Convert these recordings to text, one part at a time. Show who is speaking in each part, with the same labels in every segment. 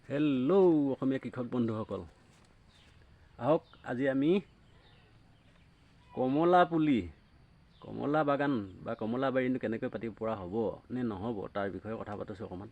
Speaker 1: Hello' অসমীয়া কৃষক বন্ধুসকল, আহক আজি আমি কমলা বাগান বা কমলা বাৰীনো কেনেকৈ পাতিব পৰা হ'ব নে নহ'ব তাৰ বিষয়ে কথা পাতিছোঁ অকণমান।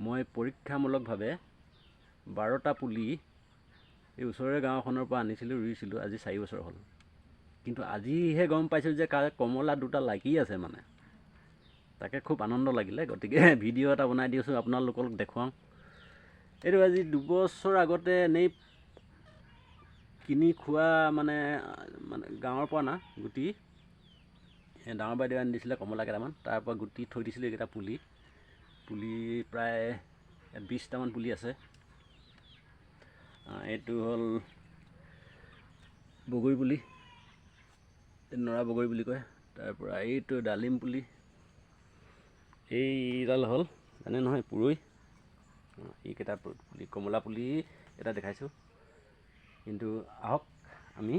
Speaker 1: মই পৰীক্ষামূলকভাৱে 12টা পুলি এই ওচৰৰে গাঁওখনৰ পৰা আনিছিলোঁ, ৰুইছিলোঁ। আজি 4 বছৰ হ'ল, কিন্তু আজিহে গম পাইছোঁ যে কমলা দুটা লাগি আছে। তাকে খুব আনন্দ লাগিলে, গতিকে ভিডিঅ' এটা বনাই দিছোঁ, আপোনালোকক দেখুৱাওঁ। এইটো আজি 2 বছৰ আগতে এনেই কিনি খোৱা মানে গাঁৱৰ পৰা না গুটি, ডাঙৰ বাইদেৱে আনি দিছিলে কমলা কেইটামান, তাৰ পৰা গুটি থৈ দিছিলোঁ। এইকেইটা পুলি প্ৰায় 20টামান পুলি আছে। এইটো হ'ল বগৰী পুলি, নৰা বগৰী বুলি কয়। তাৰপৰা এইটো ডালিম পুলি, এইডাল হ'ল জানে নহয় পুৰৈ। এইকেইটা পুলি কমলা পুলি এটা দেখাইছোঁ। কিন্তু আহক আমি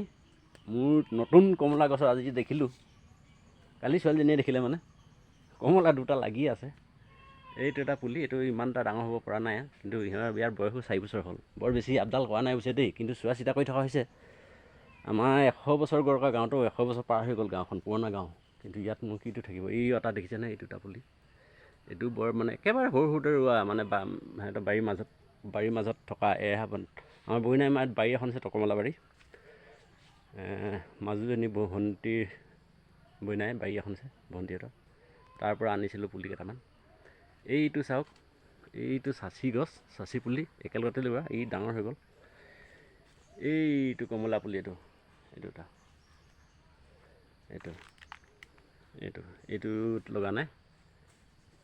Speaker 1: মোৰ নতুন কমলা গছৰ আজি দেখিলোঁ, কালি ছোৱালীজনীয়ে দেখিলে কমলা দুটা লাগি আছে। এইটো এটা পুলি, এইটো ইমান এটা ডাঙৰ হ'ব পৰা নাই, কিন্তু ইয়াৰ বয়সো 4 বছৰ হ'ল। বৰ বেছি আপডাল কৰা নাই অৱশ্যে দেই, কিন্তু চোৱা চিতা কৰি থকা হৈছে। আমাৰ 100 বছৰ গৰকা গাঁৱতো 100 বছৰ পাৰ হৈ গ'ল, গাঁওখন পুৰণা গাঁও, কিন্তু ইয়াত মোৰ কিটো থাকিব। এই এটা দেখিছেনে, এইটো এটা পুলি, এইটো বৰ একেবাৰে সৰুতে ৰোৱা, সিহঁতৰ বাৰীৰ মাজত থকা আমাৰ বইনাই বাৰী এখন আছে, টকমলা বাৰী। মাজুজনী ভণ্টিৰ বইনাই বাৰী এখন আছে, ভণ্টিহঁতৰ, তাৰ পৰা আনিছিলোঁ পুলি কেইটামান। এইটো চাওক, এইটো চাচি পুলি একেলগতে লোৱা, ই ডাঙৰ হৈ গ'ল। এইটো কমলা পুলি, এইটো এটা, এইটোত লগা নাই।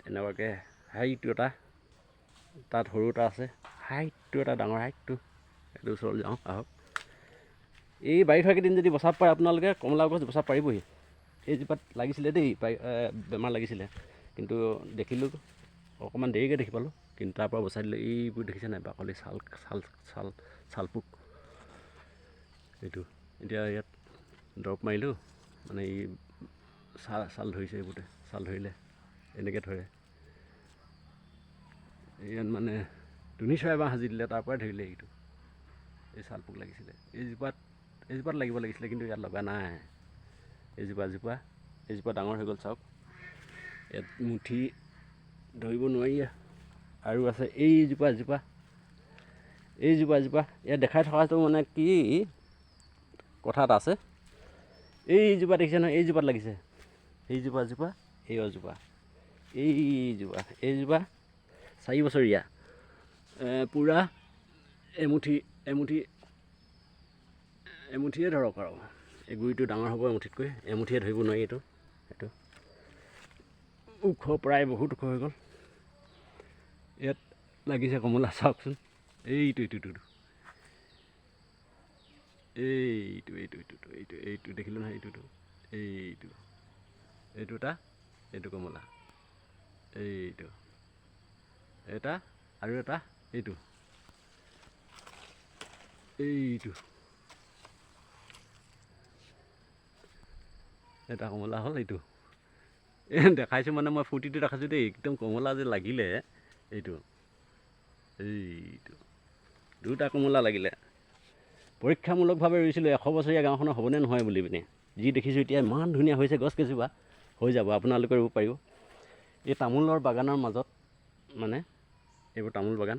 Speaker 1: এনেকুৱাকৈ হাইটটো এটা, তাত সৰু এটা আছে, হাইটটো এটা ডাঙৰ, হাইটটো এইটো ওচৰলৈ যাওঁ আহক। এই বাৰিষা কেইদিন যদি বচাব পাৰে আপোনালোকে, কমলা গছ বচাব পাৰিবহি। এইজোপাত লাগিছিলে দেই, বেমাৰ লাগিছিলে, কিন্তু দেখিলোঁ অকণমান দেৰিকৈ দেখি পালোঁ, কিন্তু তাৰ পৰা বচাই দিলে। এইবোৰ দেখিছে নাই, বাকলি ছাল পোক। এইটো এতিয়া ইয়াত দৰৱ মাৰিলোঁ, এই ছাল ধৰিছে, এইবোৰতে ছাল ধৰিলে এনেকৈ ধৰে। ইয়াত ধুনী চৰাই বাঁহ সাজি দিলে, তাৰ পৰাই ধৰিলে। এই ছাল পোক লাগিছিলে, এইজোপাত লাগিব লাগিছিলে, কিন্তু ইয়াত লগা নাই। এইজোপা ডাঙৰ হৈ গ'ল, চাওক। ইয়াত মুঠি ধৰিব নোৱাৰি। আৰু আছে এইজোপা ইয়াত দেখাই থকাটো কি কথা এটা আছে। এইজোপা দেখিছে নহয়, এইজোপাত লাগিছে। এইজোপা এইজোপা 4 বছৰীয়া, পূৰা এমুঠিয়ে ধৰক আৰু। এই গুৰিটো ডাঙৰ হ'ব এমুঠিতকৈ, এমুঠিয়ে ধৰিব নোৱাৰি। এইটো ওখ, প্ৰায় বহুত ওখ হৈ গ'ল। ইয়াত লাগিছে কমলা, চাওকচোন। এইটো দেখিলোঁ নহয়, এইটো কমলা, এটা আৰু এটা, এইটো এটা কমলা হ'ল। এইটো দেখাইছোঁ, মই ফূৰ্তিটো দেখাইছোঁ দেই, একদম কমলা যে লাগিলে। এইটো দুটা কমলা লাগিলে। পৰীক্ষামূলকভাৱে ৰুইছিলোঁ, 100 বছৰীয়া গাঁওখনৰ হ'বনে নহয় বুলি পিনে। যি দেখিছোঁ এতিয়া, ইমান ধুনীয়া হৈছে গছ কেইজোপা, হৈ যাব, আপোনালোকে ৰুব পাৰিব। এই তামোলৰ বাগানৰ মাজত, এইবোৰ তামোল বাগান,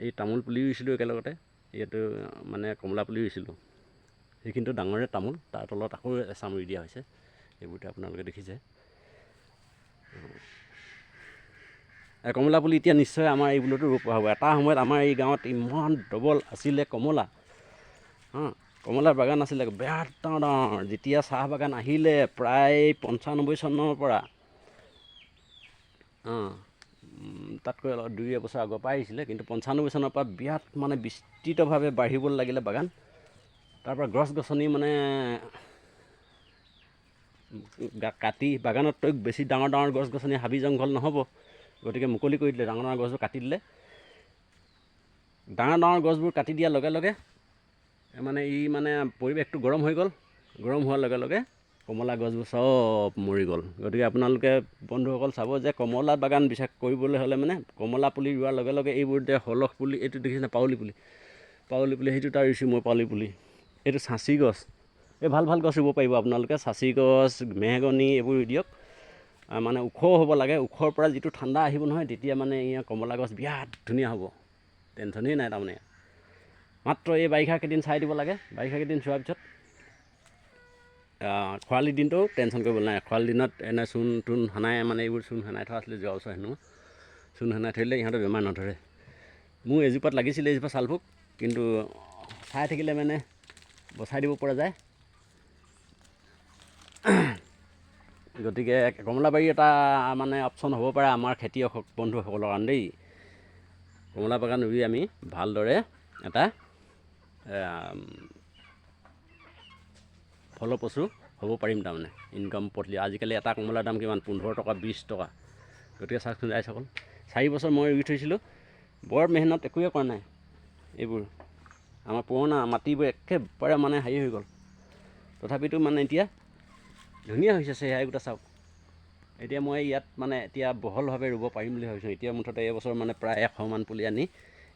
Speaker 1: এই তামোল পুলি ৰুইছিলোঁ একেলগতে। ইয়াতো কমলা পুলি ৰুইছিলোঁ, সেইখিনিতো ডাঙৰে তামোল, তাৰ তলত আকৌ এচাম ৰুই দিয়া হৈছে। এইবোৰতে আপোনালোকে দেখিছে। কমলা পুলি এতিয়া নিশ্চয় আমাৰ এইবোৰতো ৰুব পৰা হ'ব। এটা সময়ত আমাৰ এই গাঁৱত ইমান ডবল আছিলে কমলাৰ বাগান আছিলে, বিৰাট ডাঙৰ। যেতিয়া চাহ বাগান আহিলে প্ৰায় 95 চনৰ পৰা, তাতকৈ অলপ 2 বছৰ আগৰ পৰা আহিছিলে, কিন্তু 95 চনৰ পৰা বিৰাট বিস্তৃতভাৱে বাঢ়িবলৈ লাগিলে বাগান। তাৰপৰা গছ গছনি কাটি, বাগানতকৈ বেছি ডাঙৰ গছ গছনি, হাবি জংঘল নহ'ব, গতিকে মুকলি কৰি দিলে। ডাঙৰ গছবোৰ কাটি দিলে। ডাঙৰ গছবোৰ কাটি দিয়াৰ লগে লগে পৰিৱেশটো গৰম হৈ গ'ল। গৰম হোৱাৰ লগে লগে কমলা গছবোৰ চব মৰি গ'ল। গতিকে আপোনালোকে বন্ধুসকল চাব যে কমলা বাগান বিশ্বাস কৰিবলৈ হ'লে মানে কমলা পুলি ৰোৱাৰ লগে লগে এইবোৰ যে সলহ পুলি, এইটো দেখিছেনে পাৱলি পুলি সেইটো তাৰ ৰুইছোঁ মই পাৱলি পুলি। এইটো চাঁচি গছ, এই ভাল ভাল গছ ৰুব পাৰিব আপোনালোকে। চাঁচি গছ, মেহগনি এইবোৰ ৰুই দিয়ক। মানে ওখ হ'ব লাগে, ওখৰ পৰা যিটো ঠাণ্ডা আহিব নহয় তেতিয়া মানে কমলা গছ বিৰাট ধুনীয়া হ'ব, টেনশ্যনেই নাই তাৰমানে। মাত্ৰ এই বাৰিষা কেইদিন চাই দিব লাগে। বাৰিষা কেইদিন চোৱাৰ পিছত খৰালি দিনটো টেনশ্যন কৰিব নাই। খৰালি দিনত এনে চূণ তূণ সানাই, মানে এইবোৰ চূণ সানাই থোৱা আছিলে যোৱা বছৰ হেনো, চূণ সানাই থৈ দিলে ইহঁতৰ বেমাৰ নধৰে। মোৰ এজোপাত লাগিছিলে, এজোপা চালভোগ, কিন্তু চাই থাকিলে মানে বচাই দিব পৰা যায়। গতিকে কমলাবাৰী এটা মানে অপশ্যন হ'ব পাৰে আমাৰ খেতিয়ক বন্ধুসকলৰ কাৰণে দেই। কমলা বাগান ৰুই আমি ভালদৰে এটা ফলপ্ৰসূ হ'ব পাৰিম তাৰমানে, ইনকাম পথলি। আজিকালি এটা কমলাৰ দাম কিমান? 15 টকা 20 টকা। গতিকে চাওকচোন ৰাইজসকল, 4 বছৰ মই ৰুই থৈছিলোঁ, বৰ মেহনত একোৱে কৰা নাই। এইবোৰ আমাৰ পুৰণা মাটিবোৰ একেবাৰে মানে হেৰি হৈ গ'ল, তথাপিতো মানে এতিয়া ধুনীয়া হৈছে। চেহেৰাকেইটা চাওক। এতিয়া মই ইয়াত মানে এতিয়া বহলভাৱে ৰুব পাৰিম বুলি ভাবিছোঁ। এতিয়া মুঠতে এইবছৰ মানে প্ৰায় 100 মান পুলি আনি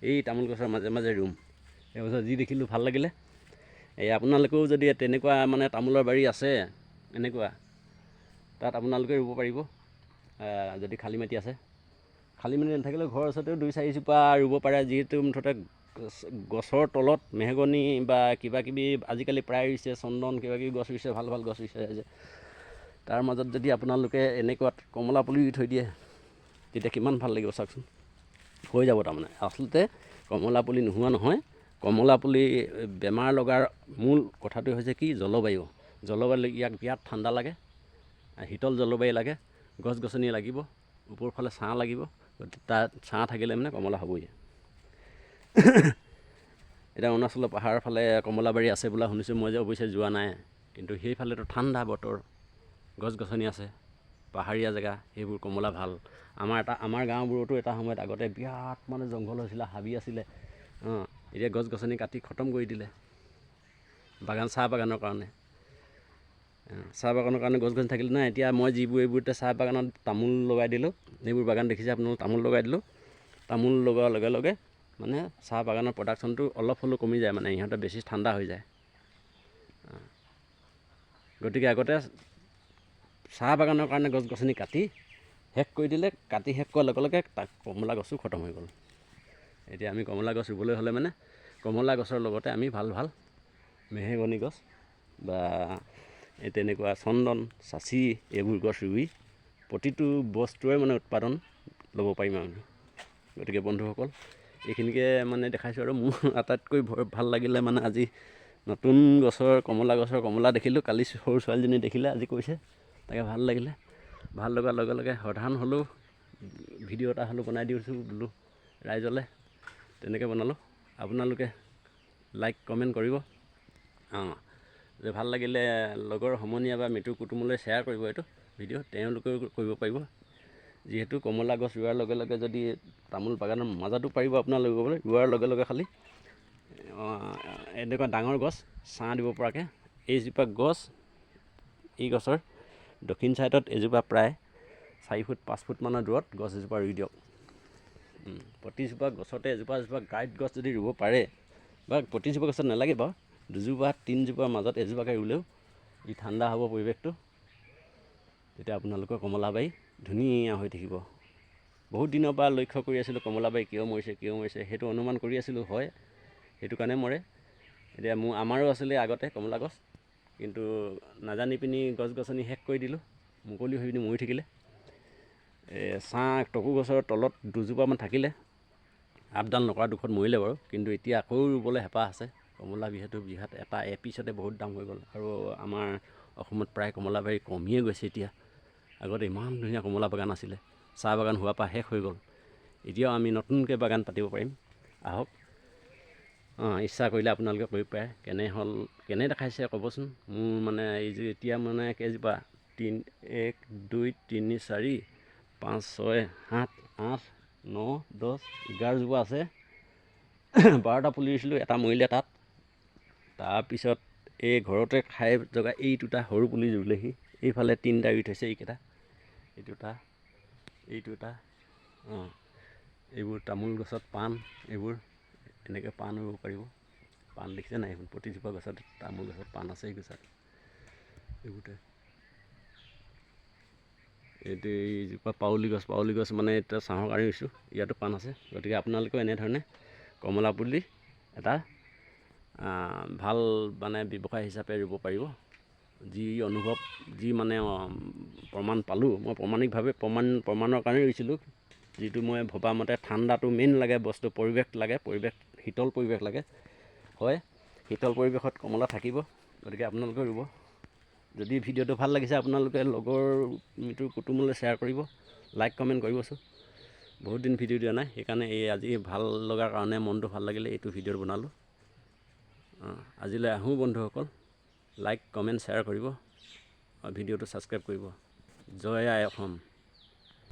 Speaker 1: এই তামোল গছৰ মাজে মাজে ৰুম। এইবছৰ যি দেখিলোঁ ভাল লাগিলে। আপোনালোকেও যদি তেনেকুৱা মানে তামোলৰ বাৰী আছে, এনেকুৱা তাত আপোনালোকে ৰুব পাৰিব যদি খালী মাটি আছে। খালী মাটি নাথাকিলেও ঘৰৰ ওচৰতেও 2-4 জোপা ৰুব পাৰে। যিহেতু মুঠতে গছৰ তলত মেহগনি বা কিবাকিবি আজিকালি প্ৰায় ৰুইছে, চন্দন কিবাকিবি গছ ৰুইছে, ভাল ভাল গছ ৰুইছে যে, তাৰ মাজত যদি আপোনালোকে এনেকুৱাত কমলা পুলি ৰুই থৈ দিয়ে তেতিয়া কিমান ভাল লাগিব চাওকচোন। হৈ যাব তাৰমানে। আচলতে কমলা পুলি নোহোৱা নহয়। কমলা পুলি বেমাৰ লগাৰ মূল কথাটো হৈছে কি? জলবায়ু। জলবায়ু ইয়াক বিৰাট ঠাণ্ডা লাগে, শীতল জলবায়ু লাগে, গছ গছনি লাগিব, ওপৰৰ ফালে ছাঁ লাগিব। তাত ছাঁ থাকিলে মানে কমলা হ'বই। এতিয়া অৰুণাচলৰ পাহাৰৰ ফালে কমলাবাৰী আছে বোলা শুনিছোঁ, মই যে অৱশ্যে যোৱা নাই। কিন্তু সেইফালেতো ঠাণ্ডা বতৰ, গছ গছনি আছে, পাহাৰীয়া জেগা, সেইবোৰ কমলা ভাল। আমাৰ গাঁওবোৰতো এটা সময়ত আগতে বিৰাট মানে জংঘল হৈছিলে, হাবি আছিলে। এতিয়া গছ গছনি কাটি খতম কৰি দিলে চাহ বাগানৰ কাৰণে। চাহ বাগানৰ কাৰণে গছ গছনি থাকিলে নাই। এতিয়া মই এইবোৰতে চাহ বাগানত তামোল লগাই দিলোঁ। এইবোৰ বাগান দেখিছে আপোনালোকে, তামোল লগাই দিলোঁ। তামোল লগোৱাৰ লগে লগে মানে চাহ বাগানৰ প্ৰডাকশ্যনটো অলপ হ'লেও কমি যায়, মানে ইহঁতে বেছি ঠাণ্ডা হৈ যায়। গতিকে আগতে চাহ বাগানৰ কাৰণে গছ গছনি কাটি শেষ কৰি দিলে। কাটি শেষ কৰাৰ লগে লগে তাক কমলা গছো খতম হৈ গ'ল। এতিয়া আমি কমলা গছ ৰুবলৈ হ'লে মানে কমলা গছৰ লগতে আমি ভাল ভাল মেহগনি গছ বা তেনেকুৱা চন্দন, চাচি এইবোৰ গছ ৰুই প্ৰতিটো বস্তুৰে মানে উৎপাদন ল'ব পাৰিম আমি। গতিকে বন্ধুসকল, এইখিনিকে মানে দেখাইছোঁ। আৰু মোৰ আটাইতকৈ ভাল লাগিলে মানে আজি নতুন গছৰ কমলা দেখিলোঁ। কালি সৰু ছোৱালীজনী দেখিলে, আজি কৈছে, তাকে ভাল লাগিলে। ভাল লগাৰ লগে লগে সাধাৰণ হ'লেও ভিডিঅ' এটা হ'লেও বনাই দিছোঁ বোলো ৰাইজলৈ। তেনেকৈ বনালোঁ। আপোনালোকে লাইক কমেণ্ট কৰিব। যে ভাল লাগিলে লগৰ সমনীয়া বা মিতিৰ কুটুমলৈ শ্বেয়াৰ কৰিব এইটো ভিডিঅ', তেওঁলোকেও কৰিব পাৰিব। যিহেতু কমলা গছ ৰোৱাৰ লগে লগে যদি তামোল বাগানৰ মাজতো পাৰিব আপোনালোকে ৰুবলৈ, ৰোৱাৰ লগে লগে খালি এনেকুৱা ডাঙৰ গছ ছাঁ দিব পৰাকৈ এইজোপা গছ, এই গছৰ দক্ষিণ ছাইডত এজোপা প্ৰায় 4 ফুট 5 ফুট মানৰ দূৰত গছ এজোপা ৰুই দিয়ক। প্ৰতিজোপা গছতে এজোপা গাইড গছ যদি ৰুব পাৰে, বা প্ৰতিজোপা গছত নালাগে বাৰু, 2জোপা 3জোপাৰ মাজত এজোপাকৈ ৰুলেও ই ঠাণ্ডা হ'ব পৰিৱেশটো। তেতিয়া আপোনালোকৰ কমলাবাৰী ধুনীয়া হৈ থাকিব। বহুত দিনৰ পৰা লক্ষ্য কৰি আছিলোঁ কমলাবাৰী কিয় মৰিছে সেইটো অনুমান কৰি আছিলোঁ। হয়, সেইটো কাৰণে মৰে। এতিয়া আমাৰো আছিলে আগতে কমলা গছ, কিন্তু নাজানি পিনি গছ গছনি শেষ কৰি দিলোঁ, মুকলি হৈ পিনি মৰি থাকিলে। ছাঁ টকৌ গছৰ তলত 2জোপামান থাকিলে, আপডাল নকৰা দুখত মৰিলে বাৰু। কিন্তু এতিয়া আকৌ ৰুবলৈ হেঁপাহ আছে। কমলা যিহেতু এটা এপিছতে বহুত দাম হৈ গ'ল, আৰু আমাৰ অসমত প্ৰায় কমলাবাৰী কমিয়ে গৈছে এতিয়া। আগতে ইমান ধুনীয়া কমলা বাগান আছিলে, চাহ বাগান হোৱাৰ পৰা শেষ হৈ গ'ল। এতিয়াও আমি নতুনকৈ বাগান পাতিব পাৰিম, আহক। ইচ্ছা কৰিলে আপোনালোকে কৰিব পাৰে। কেনে দেখাইছে ক'বচোন। মোৰ মানে এই যে এতিয়া মানে কেইজোপা 1 2 3 4 5 6 7 8 9 10 11 জোপা আছে। 12টা পুলি ৰুইছিলোঁ, এটা মৰিলে তাত। তাৰপিছত এই ঘৰতে খাই জগা এই দুটা সৰু পুলি ৰুলেহি। এইফালে 3টা ৰুই থৈছে, এইকেইটা, এই দুটা, এই দুটা। অঁ, এইবোৰ তামোল গছত পাণ, এইবোৰ এনেকৈ পাণ ৰুব পাৰিব। পাণ দেখিছে নাই? এইবোৰ প্ৰতিজোপা গছত তামোল গছত পাণ আছে। এই গছত এইবোৰতে এইটো এইজোপা পাউলি গছ মানে এতিয়া ছাঁহৰ কাৰণে ৰুইছোঁ। ইয়াতো পাণ আছে। গতিকে আপোনালোকেও এনেধৰণে কমলা পুলি এটা ভাল মানে ব্যৱসায় হিচাপে ৰুব পাৰিব। যি অনুভৱ, যি মানে প্ৰমাণ পালোঁ, মই প্ৰমাণৰ কাৰণে ৰুইছিলোঁ। যিটো মই ভবা মতে ঠাণ্ডাটো মেইন লাগে বস্তু, পৰিৱেশ লাগে, শীতল পৰিৱেশ লাগে। হয়, শীতল পৰিৱেশত কমলা থাকিব। গতিকে আপোনালোকে ৰুব। যদি ভিডিঅ'টো ভাল লাগিছে, আপোনালোকে লগৰ মিত্ৰ কুটুমলৈ শ্বেয়াৰ কৰিব, লাইক কমেণ্ট কৰিবচোন। বহুত দিন ভিডিঅ' দিয়া নাই, সেইকাৰণে এই আজি ভাল লগাৰ কাৰণে, মনটো ভাল লাগিলে এইটো ভিডিঅ' বনালোঁ। আজিলৈ আহোঁ বন্ধুসকল, লাইক কমেণ্ট শ্বেয়াৰ কৰিব, ভিডিঅ'টো ছাবস্ক্ৰাইব কৰিব। জয় আই অসম।